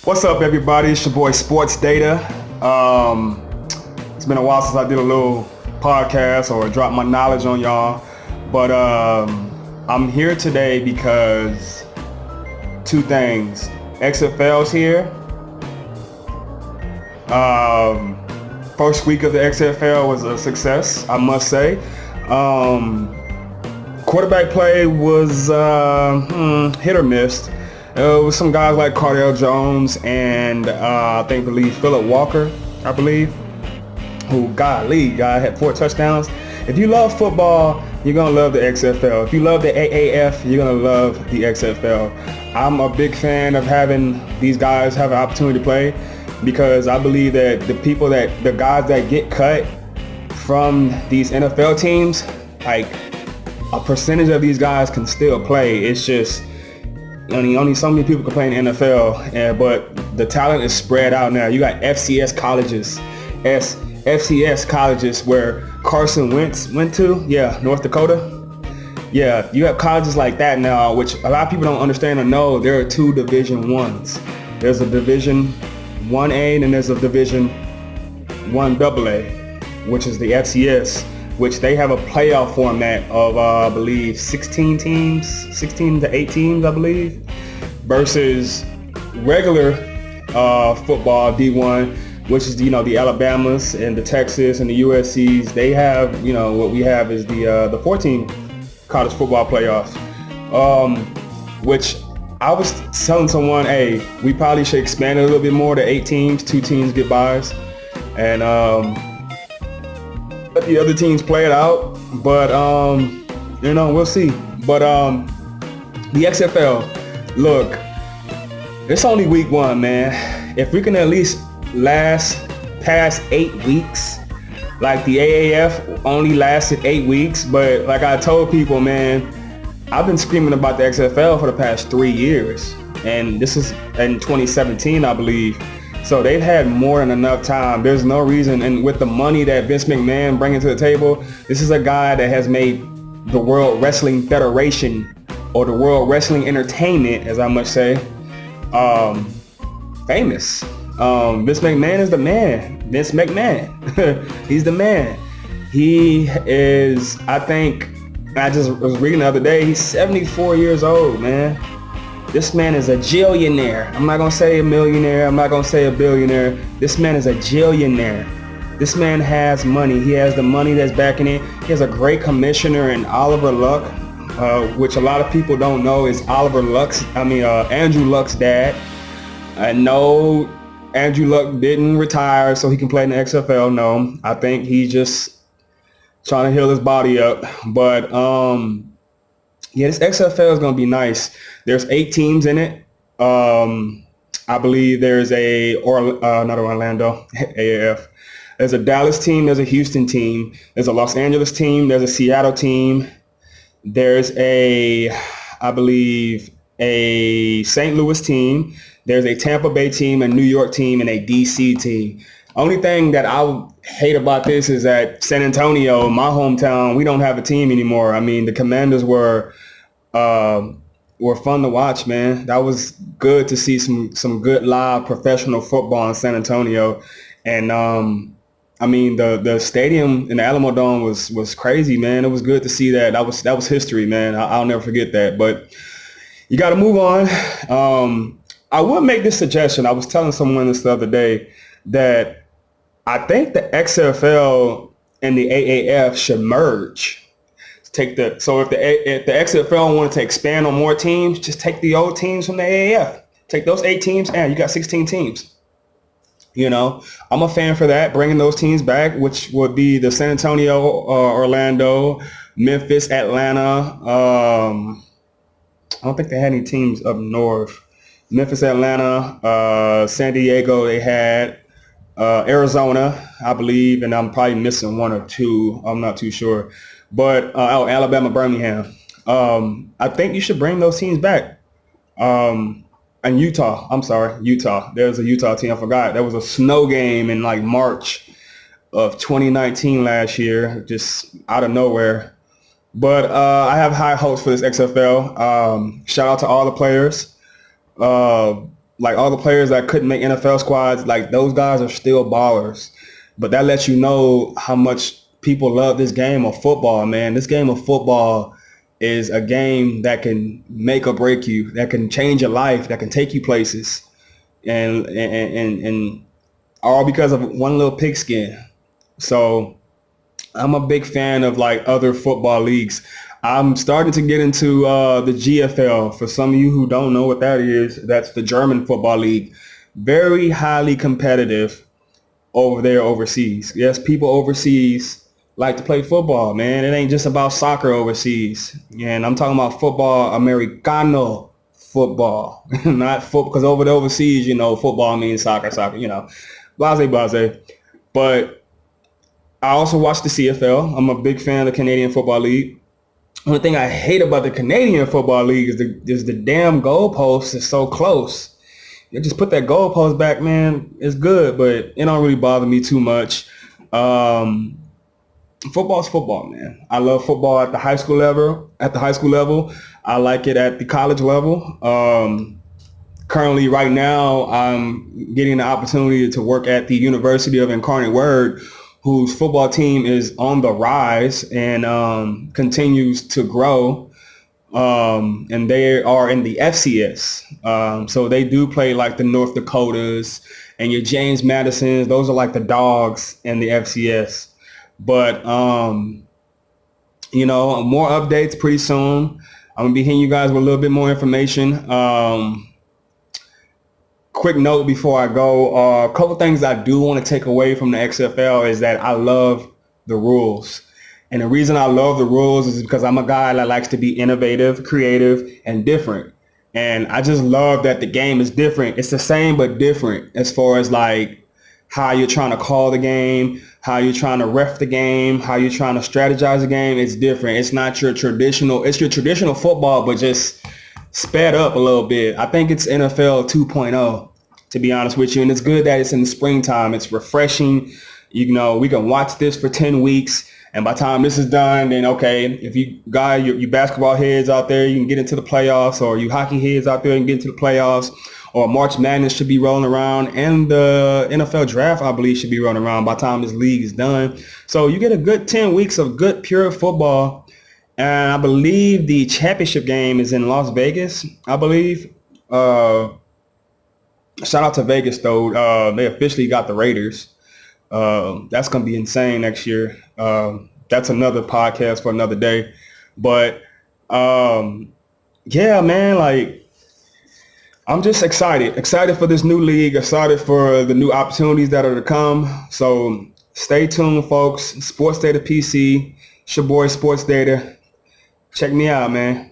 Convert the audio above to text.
What's up, everybody? It's your boy Sports Data. It's been a while since I did a little podcast or dropped my knowledge on y'all, but I'm here today because two things. XFL's here. First week of the XFL was a success, I must say. Quarterback play was hit or miss. With some guys like Cardale Jones and I believe Phillip Walker, who golly, guy had 4 touchdowns. If you love football, you're gonna love the XFL. If you love the AAF, you're gonna love the XFL. I'm a big fan of having these guys have an opportunity to play because I believe that the guys that get cut from these NFL teams, like a percentage of these guys can still play. It's just only so many people can play in the NFL, but the talent is spread out now. You got FCS colleges where Carson Wentz went to, North Dakota. Yeah, you have colleges like that now, which a lot of people don't understand or know. There are 2 Division 1s. There's a Division 1A and there's a Division 1AA, which is the FCS, which they have a playoff format of, I believe, 16 to 8 teams, I believe, versus regular football, D1, which is, the Alabamas and the Texas and the USCs. They have, what we have is the 14 college football playoffs, which I was telling someone, hey, we probably should expand it a little bit more to 8 teams, 2 teams get buys, and let the other teams play it out, but we'll see. But the XFL, look, it's only week 1, man. If we can at least last past 8 weeks, like the AAF only lasted 8 weeks, but like I told people, man, I've been screaming about the XFL for the past 3 years, and this is in 2017, I believe. So they've had more than enough time. There's no reason, and with the money that Vince McMahon bringing to the table, this is a guy that has made the World Wrestling Federation, or the World Wrestling Entertainment, as I must say, famous. Vince McMahon is the man. Vince McMahon. He's the man. He is, I just was reading the other day, he's 74 years old, man. This man is a jillionaire. I'm not going to say a millionaire. I'm not going to say a billionaire. This man is a jillionaire. This man has money. He has the money that's backing it. He has a great commissioner in Oliver Luck, which a lot of people don't know is Andrew Luck's dad. No, Andrew Luck didn't retire so he can play in the XFL. No, I think he's just trying to heal his body up. But this XFL is going to be nice. There's 8 teams in it. I believe there's not Orlando, AAF. There's a Dallas team. There's a Houston team. There's a Los Angeles team. There's a Seattle team. There's I believe, a St. Louis team. There's a Tampa Bay team, a New York team, and a DC team. Only thing that I hate about this is that San Antonio, my hometown, we don't have a team anymore. I mean, the Commanders were fun to watch, man. That was good to see some good live professional football in San Antonio. And the stadium in the Alamo Dome was crazy, man. It was good to see that. That was history, man. I'll never forget that. But you got to move on. I will make this suggestion. I was telling someone this the other day that I think the XFL and the AAF should merge. So if the XFL wanted to expand on more teams, just take the old teams from the AAF. Take those 8 teams, and you got 16 teams. I'm a fan for that, bringing those teams back, which would be the San Antonio, Orlando, Memphis, Atlanta. I don't think they had any teams up north. Memphis, Atlanta, San Diego, they had Arizona, I believe, and I'm probably missing 1 or 2. I'm not too sure. But Alabama, Birmingham. I think you should bring those teams back. And Utah. There's a Utah team. I forgot. There was a snow game in like March of 2019 last year, just out of nowhere. But I have high hopes for this XFL. Shout out to all the players. like all the players that couldn't make NFL squads, like those guys are still ballers. But that lets you know how much people love this game of football, man. This game of football is a game that can make or break you, that can change your life, that can take you places, and all because of one little pigskin. So I'm a big fan of like other football leagues. I'm starting to get into the GFL. For some of you who don't know what that is, that's the German football league. Very highly competitive over there overseas. Yes, people overseas like to play football, man. It ain't just about soccer overseas. And I'm talking about football, Americano football, not football, because over the overseas, you know, football means soccer, you know, blase. But I also watch the CFL. I'm a big fan of the Canadian Football League. One thing I hate about the Canadian Football League is the damn goalpost is so close. You just put that goalpost back, man. It's good, but it don't really bother me too much. Football's football, man. I love football at the high school level. I like it at the college level. Currently, right now, I'm getting the opportunity to work at the University of Incarnate Word, whose football team is on the rise and continues to grow. And they are in the FCS. So they do play like the North Dakotas and your James Madisons. Those are like the dogs in the FCS. But, you know, more updates pretty soon. I'm going to be hitting you guys with a little bit more information. Quick note before I go, a couple things I do want to take away from the XFL is that I love the rules. And the reason I love the rules is because I'm a guy that likes to be innovative, creative, and different. And I just love that the game is different. It's the same but different as far as like how you're trying to call the game, how you're trying to ref the game, how you're trying to strategize the game. It's different. It's not your traditional, it's your traditional football, but just sped up a little bit. I think it's NFL 2.0, to be honest with you. And it's good that it's in the springtime. It's refreshing. You know, we can watch this for 10 weeks. And by the time this is done, then, okay, if you you basketball heads out there, you can get into the playoffs, or you hockey heads out there and get into the playoffs, or March Madness should be rolling around, and the NFL draft, I believe, should be rolling around by the time this league is done. So you get a good 10 weeks of good, pure football. And I believe the championship game is in Las Vegas, I believe. Shout out to Vegas, though. They officially got the Raiders. That's going to be insane next year. That's another podcast for another day. But, yeah, man, like, I'm just excited for this new league, excited for the new opportunities that are to come. So stay tuned, folks. Sports Data PC, it's your boy Sports Data. Check me out, man.